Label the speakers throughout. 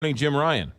Speaker 1: Morning, Jim Ryan.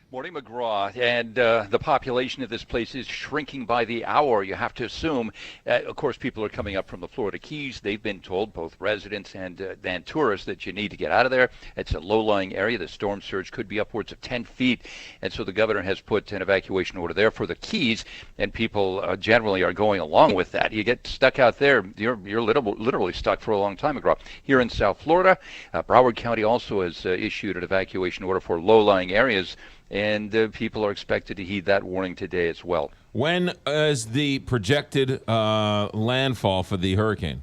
Speaker 2: Morning, McGraw. And the population of this place is shrinking by the hour, you have to assume. Of course, people are coming up from the Florida Keys. They've been told, both residents and tourists, that you need to get out of there. It's a low-lying area. The storm surge could be upwards of 10 feet. And so the governor has put an evacuation order there for the Keys, and people generally are going along with that. You get stuck out there, you're literally stuck for a long time, McGraw. Here in South Florida, Broward County also has issued an evacuation order for low-lying areas, and people are expected to heed that warning today as well.
Speaker 1: When is the projected landfall for the hurricane?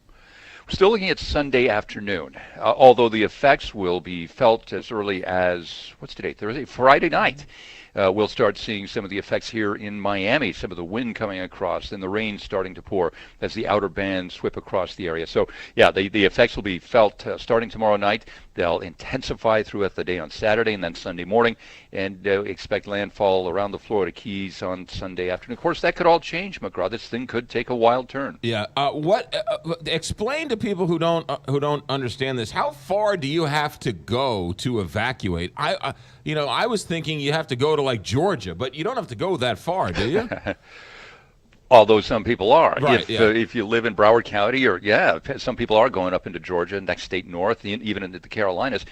Speaker 2: We're still looking at Sunday afternoon, although the effects will be felt as early as, what's today, Thursday? Friday night. We'll start seeing some of the effects here in Miami, some of the wind coming across and the rain starting to pour as the outer bands whip across the area. So, yeah, the effects will be felt starting tomorrow night. They'll intensify throughout the day on Saturday and then Sunday morning, and expect landfall around the Florida Keys on Sunday afternoon. Of course, that could all change, McGraw. This thing could take a wild turn.
Speaker 1: Yeah. Explain to people who don't understand this. How far do you have to go to evacuate? I was thinking you have to go to like Georgia, but you don't have to go that far, do you?
Speaker 2: Although some people are.
Speaker 1: Right,
Speaker 2: if you live in Broward County, some people are going up into Georgia, next state north, even into the Carolinas.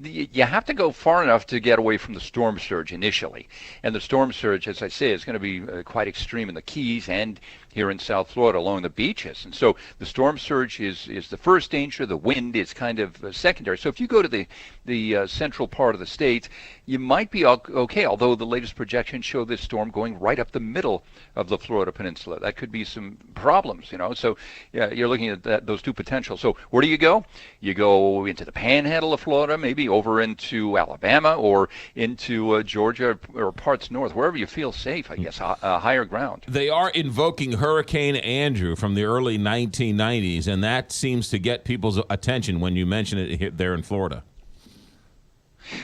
Speaker 2: You have to go far enough to get away from the storm surge initially. And the storm surge, as I say, is going to be quite extreme in the Keys and here in South Florida along the beaches. And so the storm surge is the first danger. The wind is kind of secondary. So if you go to the central part of the state, you might be okay, although the latest projections show this storm going right up the middle of the Florida Peninsula. That could be some problems, So yeah, you're looking at those two potentials. So where do you go? You go into the panhandle of Florida, maybe over into Alabama or into Georgia or parts north, wherever you feel safe, I guess, higher ground.
Speaker 1: They are invoking Hurricane Andrew from the early 1990s, and that seems to get people's attention when you mention it here, there in Florida.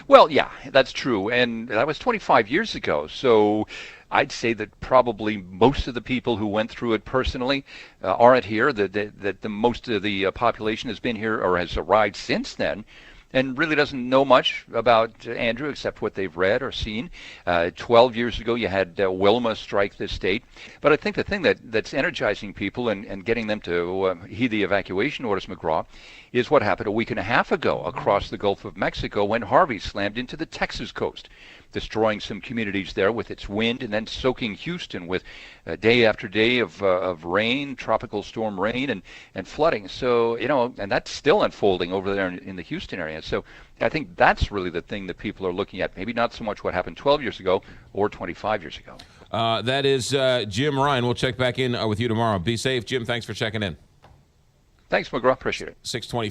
Speaker 2: Well, yeah, that's true. And that was 25 years ago. So I'd say that probably most of the people who went through it personally aren't here, that the most of the population has been here or has arrived since then, and really doesn't know much about Andrew except what they've read or seen. 12 years ago, you had Wilma strike this state. But I think the thing that's energizing people and getting them to heed the evacuation orders, McGraw, is what happened a week and a half ago across the Gulf of Mexico when Harvey slammed into the Texas coast, destroying some communities there with its wind and then soaking Houston with day after day of rain, tropical storm rain and flooding. So, and that's still unfolding over there in the Houston area. So I think that's really the thing that people are looking at. Maybe not so much what happened 12 years ago or 25 years ago.
Speaker 1: That is Jim Ryan. We'll check back in with you tomorrow. Be safe, Jim. Thanks for checking in.
Speaker 2: Thanks, McGraw. Appreciate it.
Speaker 1: 6:25.